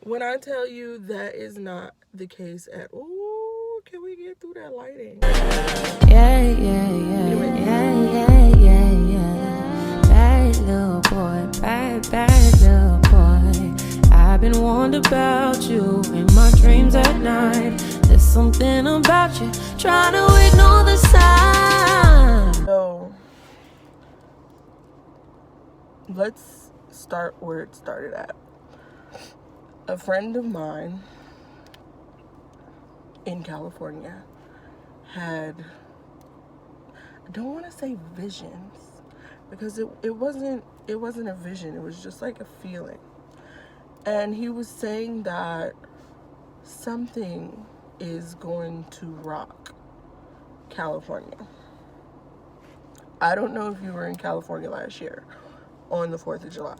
When I tell you that is not the case at all, can we get through that lighting? Yeah, yeah, yeah, yeah, yeah, yeah, yeah. Bad little boy, bad little boy. I've been wondering about you in my dreams at night. There's something about you, trying to ignore the sign. So let's start where it started at. A friend of mine in California had, I don't want to say visions, because it wasn't a vision, it was just like a feeling. And he was saying that something is going to rock California. I don't know if you were in California last year on the 4th of July.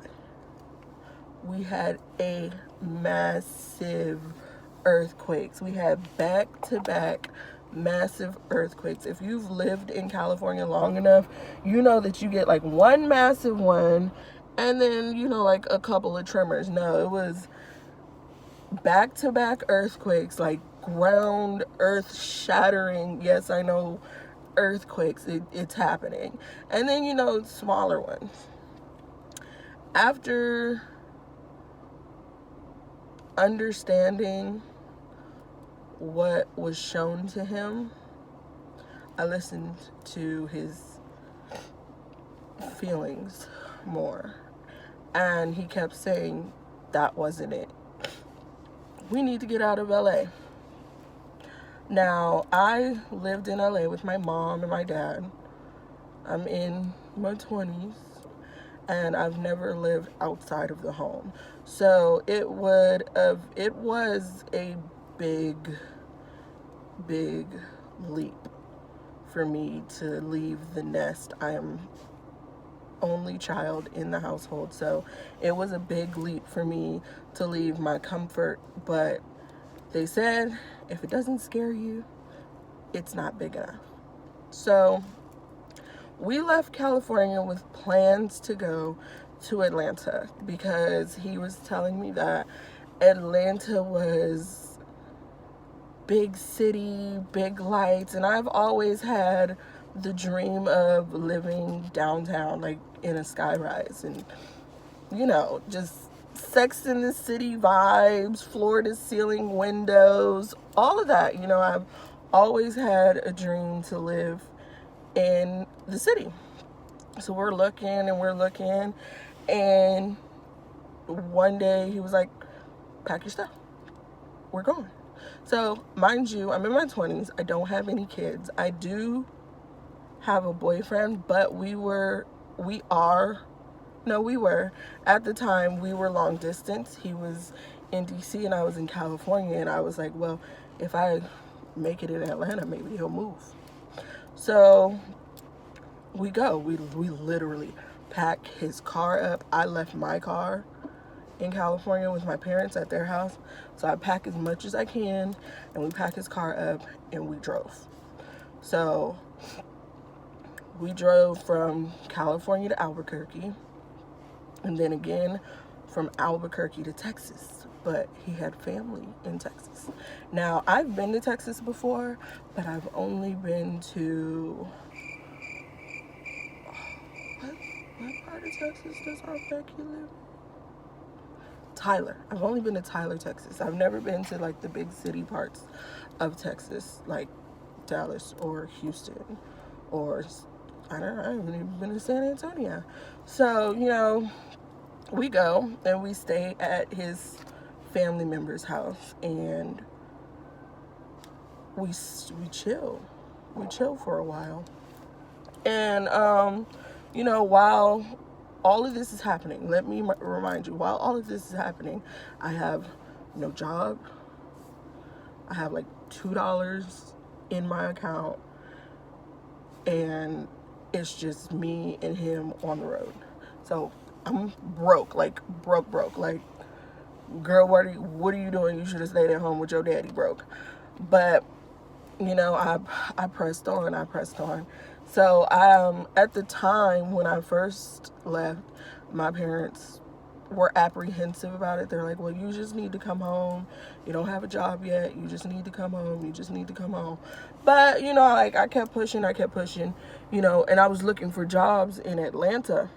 We had a massive earthquakes. We had back-to-back massive earthquakes. If you've lived in California long enough, you know that you get like one massive one and then, you know, like a couple of tremors. No, it was back-to-back earthquakes, like ground earth shattering. Yes, I know, earthquakes, it's happening. And then, you know, smaller ones. After understanding what was shown to him, I listened to his feelings more. And he kept saying that wasn't it. We need to get out of LA. Now, I lived in LA with my mom and my dad. I'm in my 20s and I've never lived outside of the home. So it was a big leap for me to leave the nest. I am only child in the household, so it was a big leap for me to leave my comfort. But they said if it doesn't scare you, it's not big enough. So we left California with plans to go to Atlanta, because he was telling me that Atlanta was big city, big lights, and I've always had the dream of living downtown, like in a skyrise, and, you know, just Sex in the City vibes, floor to ceiling windows, all of that. You know, I've always had a dream to live in the city. So we're looking, and one day he was like, pack your stuff, we're going. So mind you, I'm in my 20s, I don't have any kids. I do have a boyfriend, but we were at the time, we were long distance. He was in DC and I was in California, and I was like, well, if I make it in Atlanta, maybe he'll move. So we go. We literally pack his car up. I left my car in California with my parents at their house, so I pack as much as I can, and we pack his car up and we drove. So we drove from California to Albuquerque, and then again from Albuquerque to Texas. But he had family in Texas. Now, I've been to Texas before, but I've only been to, what part of Texas does Aunt Becky live? Tyler. I've only been to Tyler, Texas. I've never been to like the big city parts of Texas, like Dallas or Houston, or I haven't even been to San Antonio. So, you know, we go and we stay at his family member's house, and we chill. We chill for a while. And you know, while all of this is happening, let me remind you, while all of this is happening, I have no job. I have like $2 in my account, and it's just me and him on the road. So I'm broke, like broke. Like, girl, what are you doing? You should have stayed at home with your daddy, broke. But, you know, I pressed on. So at the time when I first left, my parents were apprehensive about it. They're like, well, you just need to come home. You don't have a job yet. You just need to come home. You just need to come home. But, you know, like I kept pushing, you know, and I was looking for jobs in Atlanta.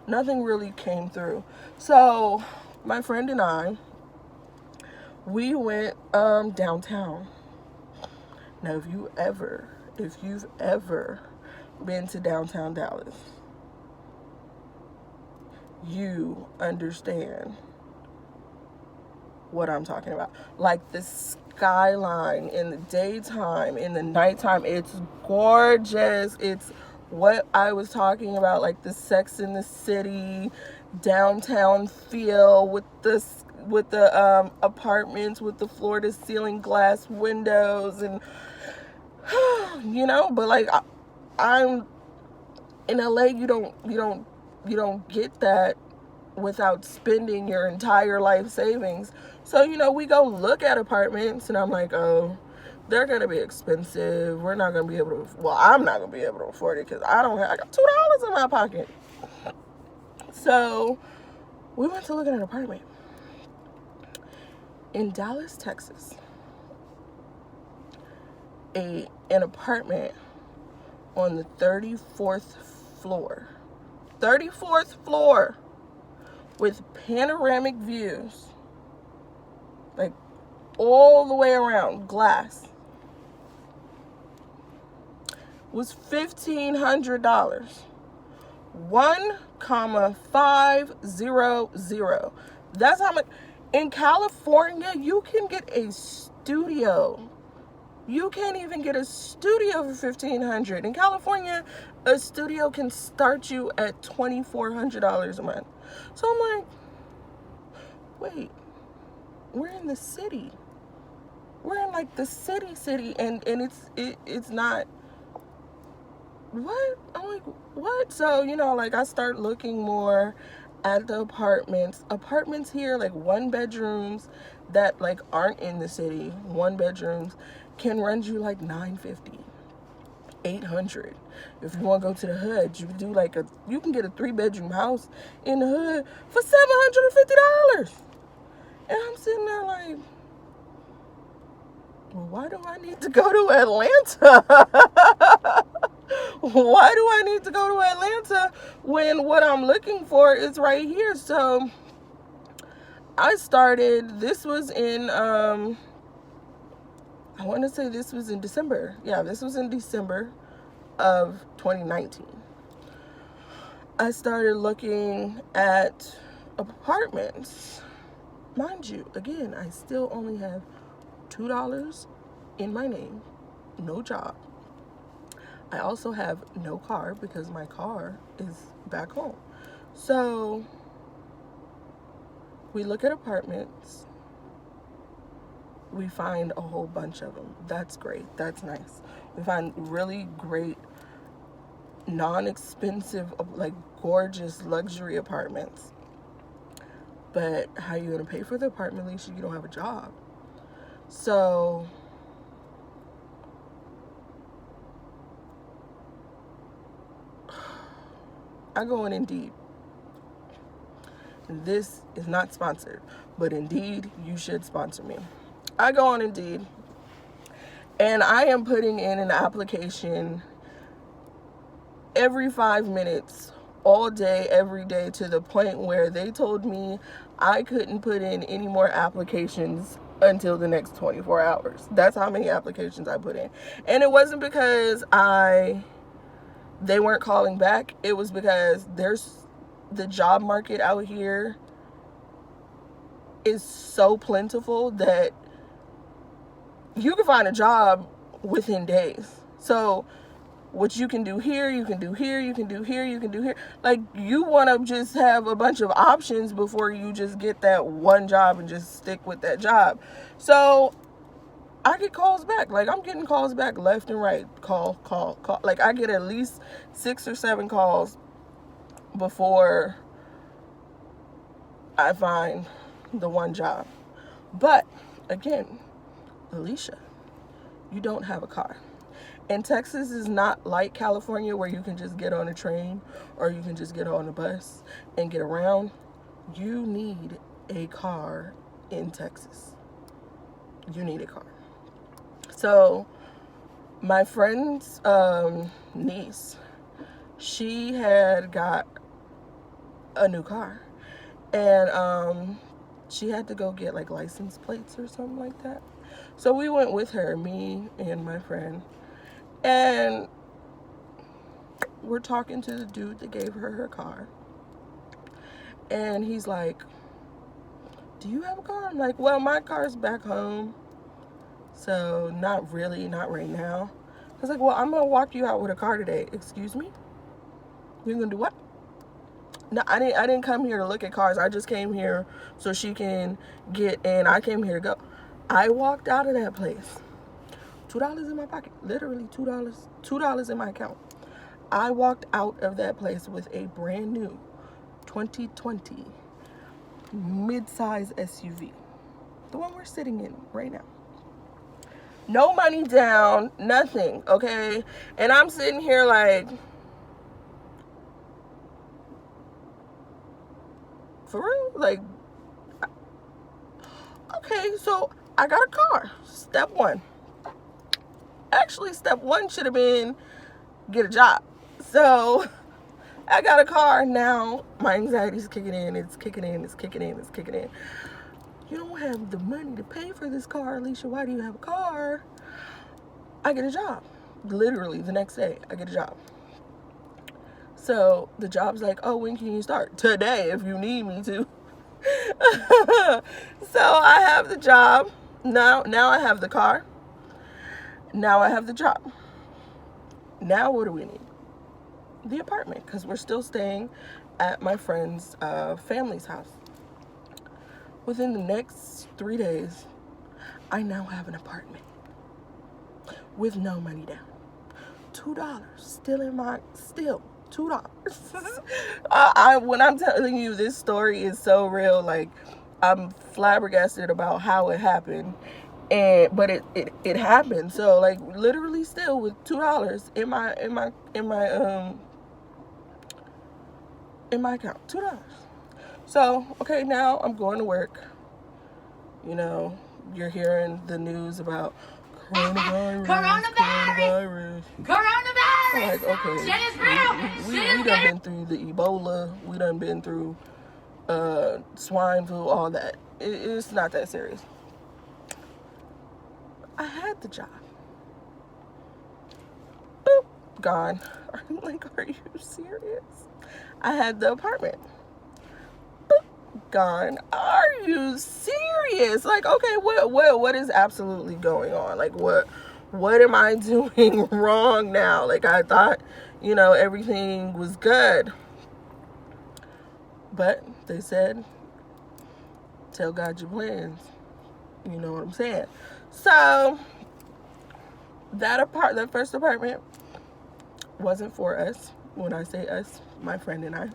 Nothing really came through. So my friend and I, we went downtown. Now, if you've ever been to downtown Dallas, you understand what I'm talking about. Like the skyline in the daytime, in the nighttime, it's gorgeous. It's what I was talking about, like the Sex in the City downtown feel with the apartments with the floor to ceiling glass windows, and you know, but like I'm in LA, you don't get that without spending your entire life savings. So, you know, we go look at apartments and I'm like, oh, they're going to be expensive. We're not going to be able to, well, I'm not going to be able to afford it because I got $2 in my pocket. So we went to look at an apartment in Dallas, Texas. An apartment on the 34th floor. 34th floor with panoramic views, like all the way around, glass, was $1,500. 1,500. That's how much. In California, you can get a studio. You can't even get a studio for $1,500. In California, a studio can start you at $2,400 a month. So I'm like, wait, we're in the city. We're in like the city, and it's not. What? I'm like, what? So, you know, like I start looking more at the apartments here, like 1-bedrooms that like aren't in the city. 1-bedrooms can run you like $950, $800. If you want to go to the hood, you can get a 3-bedroom house in the hood for $750. And I'm sitting there like, well, why do I need to go to Atlanta? Why do I need to go to Atlanta when what I'm looking for is right here? So I started, this was in, I want to say this was in December. Yeah, this was in December of 2019. I started looking at apartments. Mind you, again, I still only have $2 in my name, no job. I also have no car because my car is back home. So we look at apartments. We find a whole bunch of them. That's great. That's nice. We find really great, non-expensive, like gorgeous luxury apartments. But how are you going to pay for the apartment lease if you don't have a job? So I go on Indeed. This is not sponsored, but Indeed, you should sponsor me. I go on Indeed, and I am putting in an application every 5 minutes, all day, every day, to the point where they told me I couldn't put in any more applications until the next 24 hours. That's how many applications I put in. And it wasn't because they weren't calling back. It was because the job market out here is so plentiful that you can find a job within days. So what you can do here, you can do here, you can do here, you can do here. Like, you want to just have a bunch of options before you just get that one job and just stick with that job. So I get calls back. Like, I'm getting calls back left and right. Call. Like, I get at least 6 or 7 calls before I find the one job. But again, Alicia, you don't have a car. And Texas is not like California where you can just get on a train or you can just get on a bus and get around. You need a car in Texas. You need a car. So my friend's niece, she had got a new car, and she had to go get like license plates or something like that. So we went with her, me and my friend, and we're talking to the dude that gave her car, and he's like, do you have a car? I'm like, well, my car's back home, so not really, not right now. I was like, well, I'm gonna walk you out with a car today. Excuse me? You're gonna do what? No, I didn't come here to look at cars. I just came here so she can get in. I came here to go. I walked out of that place. $2 in my pocket. Literally $2. $2 in my account. I walked out of that place with a brand new 2020 mid-size SUV. The one we're sitting in right now. No money down, nothing, okay? And I'm sitting here like, for real? Like, okay, so I got a car. Step one. Actually, step one should have been get a job. So I got a car. Now my anxiety's kicking in. It's kicking in. It's kicking in. It's kicking in. You don't have the money to pay for this car, Alicia. Why do you have a car? I get a job. Literally the next day, I get a job. So the job's like, oh, when can you start? Today, if you need me to. So I have the job. Now I have the car. Now I have the job. Now what do we need? The apartment, because we're still staying at my friend's family's house. Within the next 3 days, I now have an apartment with no money down. $2 still $2. When I'm telling you this story is so real, like I'm flabbergasted about how it happened, but it happened. So like literally still with $2 in my account, $2. So okay, now I'm going to work. You know, you're hearing the news about coronavirus. I'm like, okay, we done been through the Ebola, we done been through swine flu, all that. It's not that serious. I had the job. Boop, gone. I'm like, are you serious? I had the apartment. Boop, gone. Are you serious? Like, okay, what is absolutely going on? Like, what am I doing wrong now? Like, I thought, everything was good. But they said, tell God your plans. You know what I'm saying? So, that first apartment wasn't for us. When I say us, my friend and I.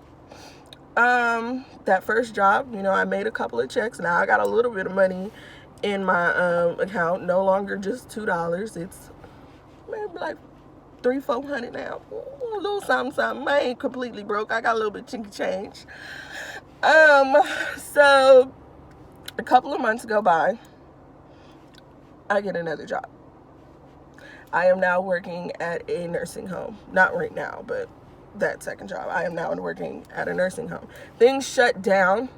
That first job, I made a couple of checks. Now I got a little bit of money in my account. No longer just $2. It's maybe like $300-400 now. A little something. I ain't completely broke. I got a little bit chinky change. So a couple of months go by. I get another job. I am now working at a nursing home. Not right now, but that second job. I am now working at a nursing home. Things shut down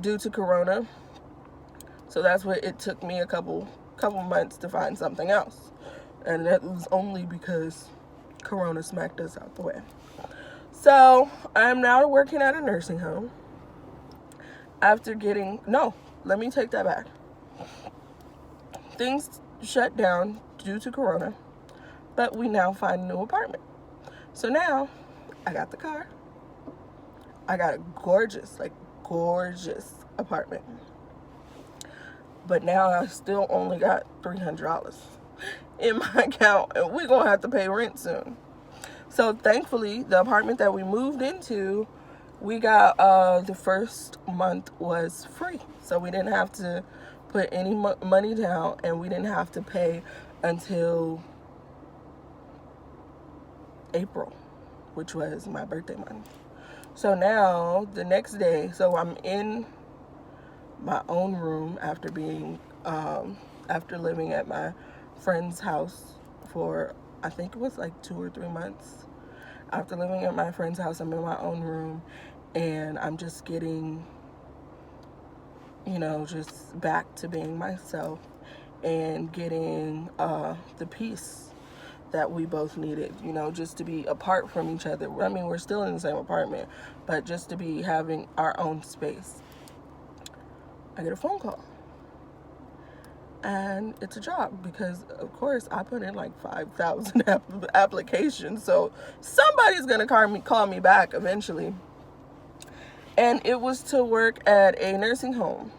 due to Corona. So that's what it took me a couple months to find something else. And that was only because Corona smacked us out the way. So I am now working at a nursing home. Let me take that back. Things shut down due to Corona, but we now find a new apartment. So now I got the car. I got a gorgeous apartment. But now I still only got $300 in my account, and we're going to have to pay rent soon. So thankfully, the apartment that we moved into, we got the first month was free. So we didn't have to put any money down, and we didn't have to pay until April, which was my birthday month. So now the next day, so I'm in my own room after being after living at my friend's house for, I think it was like 2 or 3 months. After living at my friend's house, I'm in my own room, and I'm just getting, just back to being myself and getting the peace that we both needed, just to be apart from each other. I mean, we're still in the same apartment, but just to be having our own space. I get a phone call. And it's a job because, of course, I put in like 5,000 applications. So somebody's going to call me back eventually. And it was to work at a nursing home.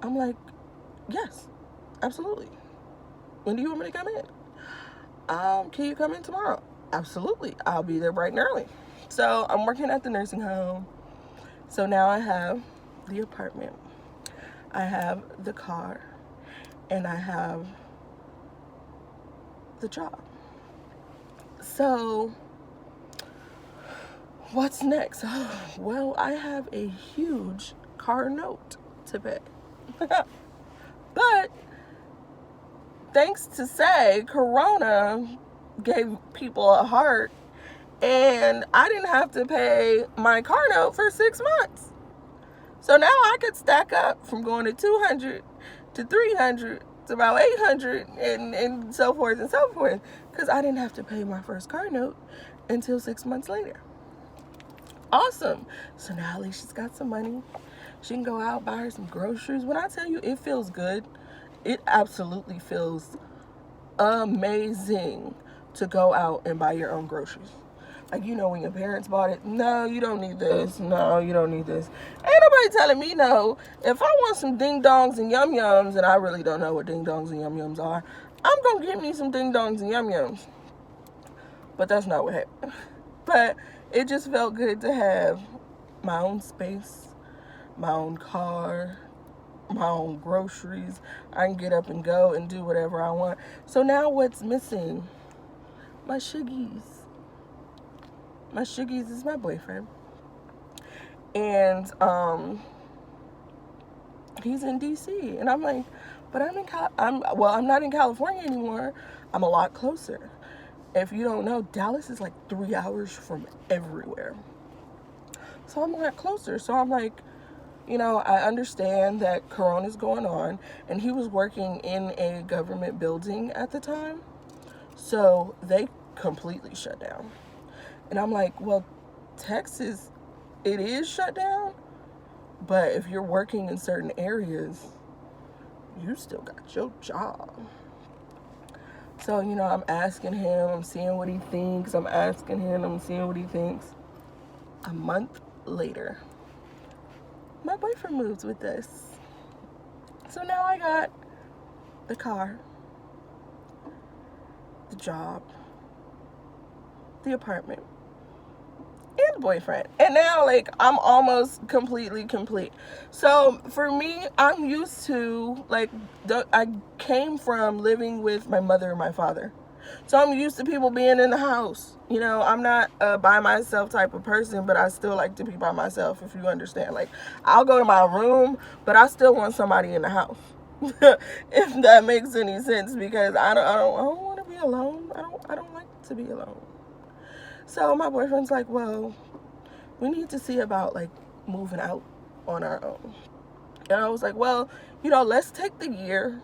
I'm like, yes, absolutely. When do you want me to come in? Can you come in tomorrow? Absolutely. I'll be there bright and early. So I'm working at the nursing home. So now I have the apartment, I have the car, and I have the job. So what's next? Well, I have a huge car note to pay. But thanks to Corona gave people a heart, and I didn't have to pay my car note for 6 months. So now I could stack up from going to 200 to 300 to about 800 and so forth and so forth, because I didn't have to pay my first car note until 6 months later. Awesome. So now at least she's got some money. She can go out, buy her some groceries. When I tell you it feels good, it absolutely feels amazing to go out and buy your own groceries. Like, when your parents bought it, no, you don't need this. No, you don't need this. Ain't nobody telling me no. If I want some ding dongs and yum yums, and I really don't know what ding dongs and yum yums are, I'm going to get me some ding dongs and yum yums. But that's not what happened. But it just felt good to have my own space, my own car, my own groceries. I can get up and go and do whatever I want. So now what's missing? My shuggies. My shuggies is my boyfriend. And he's in DC. And I'm like, but I'm not in California anymore. I'm a lot closer. If you don't know, Dallas is like 3 hours from everywhere. So I'm a lot closer. So I'm like, I understand that Corona's going on, and he was working in a government building at the time. So they completely shut down. And I'm like, well, Texas, it is shut down, but if you're working in certain areas, you still got your job. So, I'm asking him, I'm seeing what he thinks. I'm asking him, I'm seeing what he thinks. A month later, my boyfriend moves with us. So now I got the car, the job, the apartment, and boyfriend. And now, I'm almost completely complete. So for me, I'm used to, I came from living with my mother and my father. So I'm used to people being in the house. I'm not a by myself type of person, but I still like to be by myself, if you understand. I'll go to my room, but I still want somebody in the house. If that makes any sense, because I don't want to be alone. I don't like to be alone. So my boyfriend's like, well, we need to see about moving out on our own. And I was like, well, let's take the year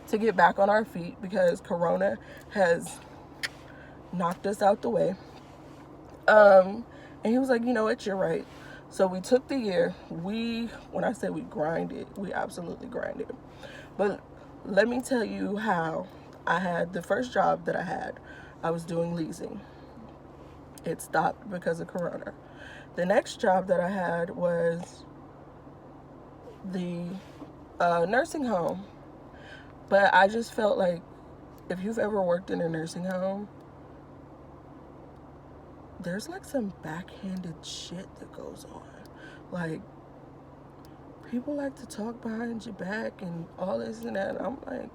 to get back on our feet, because Corona has knocked us out the way. And he was like, what, you're right. So we took the year. When I say we grinded, we absolutely grinded. But let me tell you how I had the first job that I had. I was doing leasing. It stopped because of Corona. The next job that I had was the nursing home. But I just felt like, if you've ever worked in a nursing home, there's some backhanded shit that goes on. People like to talk behind your back and all this and that. And I'm like,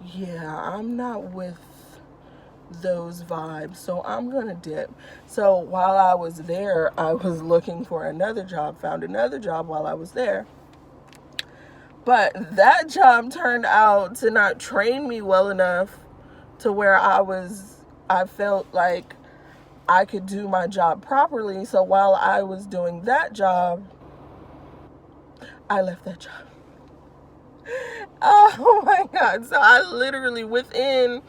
yeah, I'm not with those vibes, so I'm gonna dip. So while I was there, I was looking for another job, found another job while I was there. But that job turned out to not train me well enough to where I felt like I could do my job properly. So while I was doing that job, I left that job. Oh my God. So I literally, within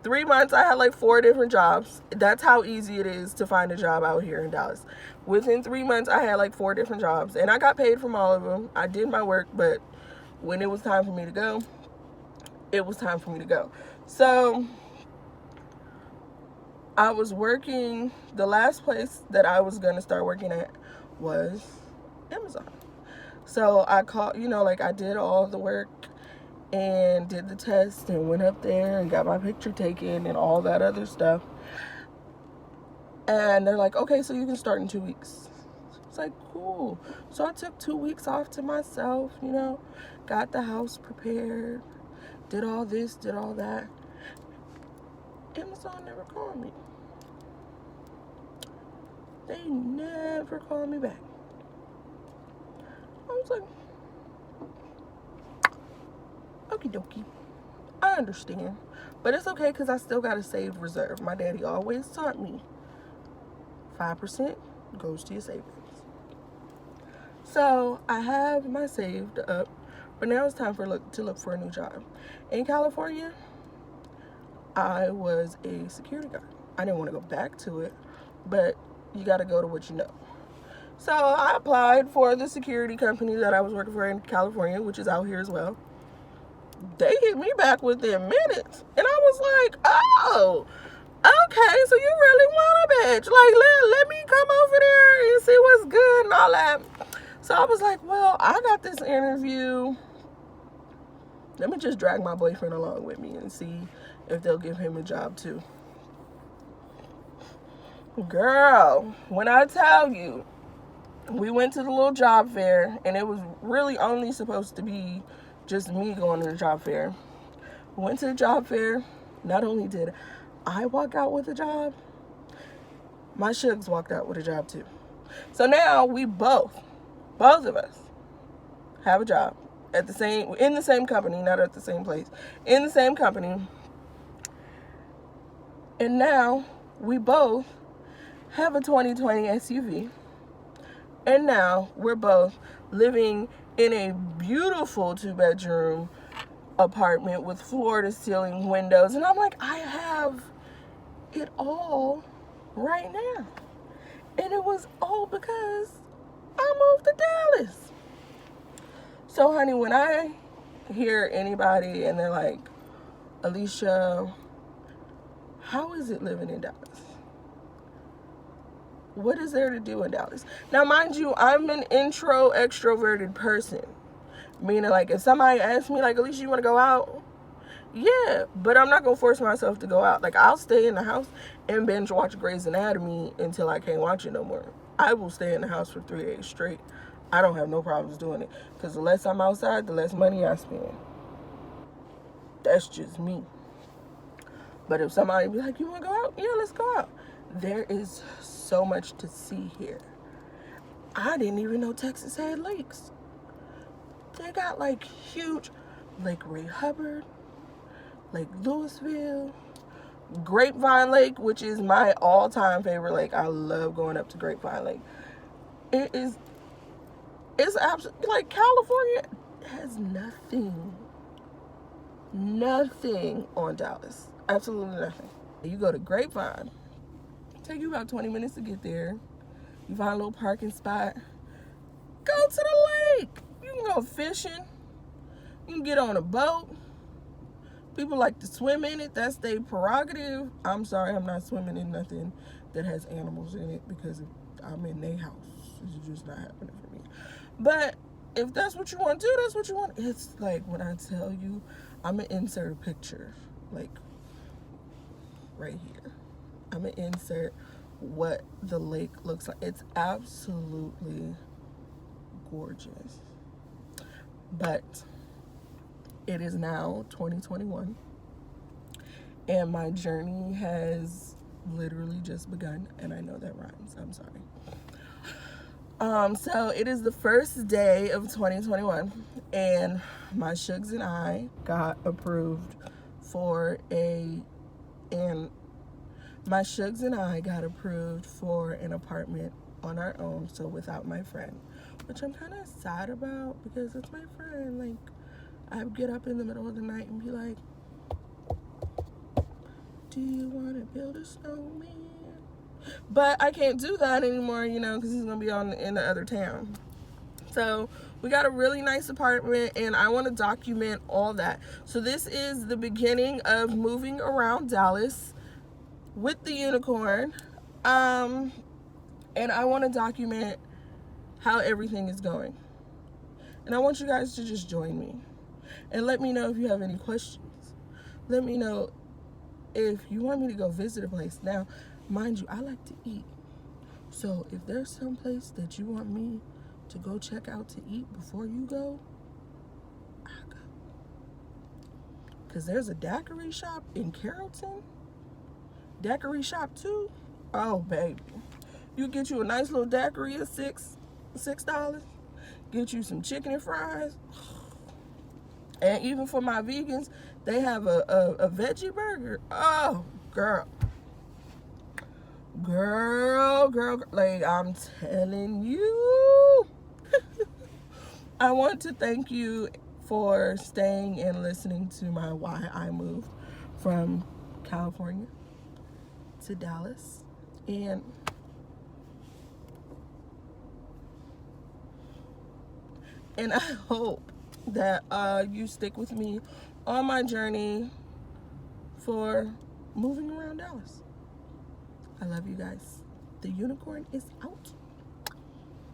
3 months, I had like 4 different jobs. That's how easy it is to find a job out here in Dallas. Within 3 months, I had like 4 different jobs, and I got paid from all of them. I did my work, but when it was time for me to go, it was time for me to go. So I was working, the last place that I was going to start working at was Amazon. So I called, like I did all the work and did the test and went up there and got my picture taken and all that other stuff. And they're like, okay, so you can start in 2 weeks. It's like, cool. So I took 2 weeks off to myself, got the house prepared, did all this, did all that. Amazon never called me. They never called me back. I was like, okie dokie. I understand. But it's okay because I still got a saved reserve. My daddy always taught me 5% goes to your savings. So I have my saved up, but now it's time to look for a new job. In California, I was a security guard. I didn't want to go back to it, but you got to go to what you know. So I applied for the security company that I was working for in California, which is out here as well. They hit me back within minutes, and I was like, oh, okay, so you really want a bitch. Like, let me come over there and see what's good and all that. So I was like, well, I got this interview. Let me just drag my boyfriend along with me and see if they'll give him a job too. Girl, when I tell you, we went to the little job fair, and it was really only supposed to be just me going to the job fair. We went to the job fair. Not only did I walk out with a job, my shugs walked out with a job too. So now we both of us have a job in the same company, not at the same place, in the same company. And now we both have a 2020 SUV. And now we're both living in a beautiful 2-bedroom apartment with floor-to-ceiling windows. And I'm like, I have it all right now. And it was all because I moved to Dallas. So, honey, when I hear anybody and they're like, Alicia, how is it living in Dallas? What is there to do in Dallas? Now, mind you, I'm an extroverted person. Meaning, like, if somebody asks me, like, Alicia, you want to go out? Yeah, but I'm not going to force myself to go out. Like, I'll stay in the house and binge watch Grey's Anatomy until I can't watch it no more. I will stay in the house for 3 days straight. I don't have no problems doing it. Because the less I'm outside, the less money I spend. That's just me. But if somebody be like, you want to go out? Yeah, let's go out. There is so much to see here. I didn't even know Texas had lakes. They got like huge Lake Ray Hubbard, Lake Louisville, Grapevine Lake, which is my all-time favorite lake. I love going up to Grapevine Lake. It's absolutely, like, California has nothing on Dallas. Absolutely nothing. You go to Grapevine, take you about 20 minutes to get there. You find a little parking spot. Go to the lake. You can go fishing. You can get on a boat. People like to swim in it. That's their prerogative. I'm sorry, I'm not swimming in nothing that has animals in it because I'm in their house. It's just not happening for me. But if that's what you want to do, that's what you want. It's like when I tell you, I'm going to insert a picture, like right here. I'm going to insert what the lake looks like. It's absolutely gorgeous. But it is now 2021. and my journey has literally just begun. And I know that rhymes. I'm sorry. So it is the first day of 2021, and my Shugs and I got approved for an apartment on our own, so without my friend, which I'm kind of sad about because it's my friend. Like, I would get up in the middle of the night and be like, do you want to build a snowman? But I can't do that anymore, because he's going to be in the other town. So we got a really nice apartment, and I want to document all that. So this is the beginning of moving around Dallas with the unicorn. And I want to document how everything is going. And I want you guys to just join me. And let me know if you have any questions. Let me know if you want me to go visit a place. Now, mind you, I like to eat. So if there's some place that you want me to go check out to eat before you go, I'll go. Because there's a daiquiri shop in Carrollton. Daiquiri shop 2. Oh, baby. You get you a nice little daiquiri at $6. Get you some chicken and fries. And even for my vegans, they have a veggie burger. Oh, girl. Girl, like, I'm telling you. I want to thank you for staying and listening to my why I moved from California to Dallas. And I hope that you stick with me on my journey for moving around Dallas. I love you guys. The unicorn is out.